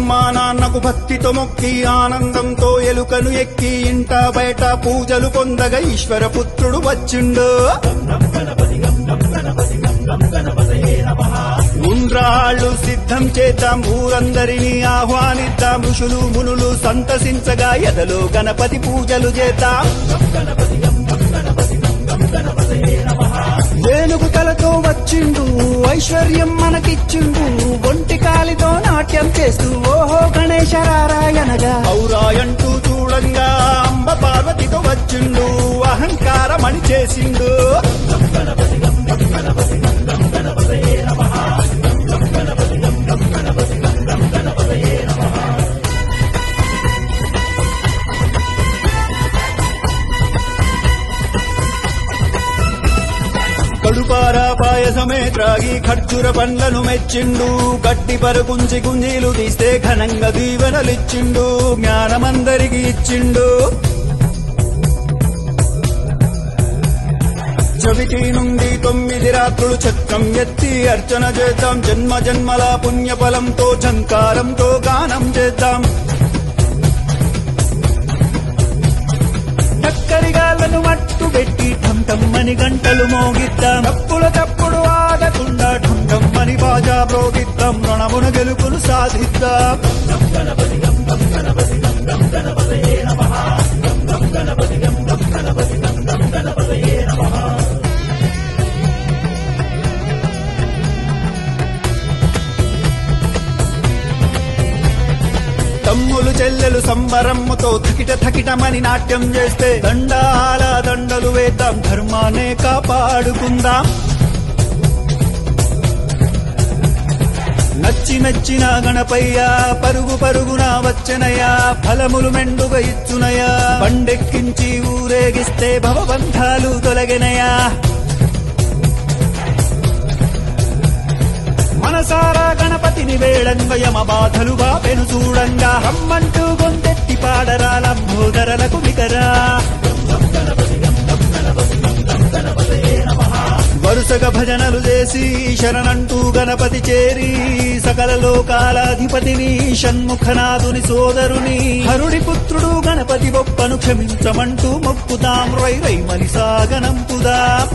అమ్మా నాన్నకు భక్తితో మొక్కి ఆనందంతో ఎలుకను ఎక్కి ఇంట బయట పూజలు పొందగా ఈశ్వర పుత్రుడు వచ్చిండు. ఉండ్రాళ్ళు సిద్ధం చేద్దాం, ఊరందరినీ ఆహ్వానిద్దాం, ఋషులు మునులు సంతసించగా ఎదలో గణపతి పూజలు చేద్దాం. ఏనుగు తలతో వచ్చిండు, ఐశ్వర్యం మనకిచ్చిండు, ఒంటి కాలితో నాట్యం చేస్తూ ఓహో గణేశరారాయణగా ఔరాయంటూ చూడంగా అంబ పార్వతితో వచ్చిండు, అహంకారమణి చేసిండు. కడుపారా పాయసమే త్రాగి ఖర్జూర పండ్లను మెచ్చిండు, గట్టి పరుగుంచి గుంజీలు తీస్తే ఘనంగా దీవెనలిచ్చిండు, జ్ఞానమందరికి ఇచ్చిండు. చవితి నుండి 9 రాత్రులు చక్రం ఎత్తి అర్చన చేద్దాం, జన్మ జన్మల పుణ్యఫలంతో ఝంకారంతో గానం చేద్దాం. చక్కరిగాళ్లను మట్టు పెట్టి ఠం ఠమ్మని గంటలు మోగిద్దాం, తప్పుల తప్పుడు ఆగకుండా ఠం ఠమ్మని బాజా ప్రోగిద్దాం, రణమున గెలుపులు సాధిద్దాం. తమ్ములు చెల్లెలు సంబరమ్మతో థకిట థకిటమని నాట్యం చేస్తే దండాల దండలు వేద్దాం, ధర్మాన్నే కాపాడుకుందాం. నచ్చి మెచ్చిన గణపయ్య పరుగు పరుగున వచ్చనయ్యా, ఫలములు మెండుగా ఇచ్చునయా, బండెక్కించి ఊరేగిస్తే భవబంధాలు తొలగినయా. మనసారా గణపతిని వేళంగా యమ బాధలు బాపెను చూడంగా, రమ్మంటూ గొంతెత్తి పాడరా లంబోదరలకు నికరా. వరుసగా భజనలు చేసి శరణంటూ గణపతి చేరి, సకల లోకాలాధిపతిని షణ్ముఖనాథుని సోదరుని హరుడి పుత్రుడు గణపతి బొప్పను క్షమించమంటూ మొక్కుతాం, రై రై మని సాగనంపుదాం.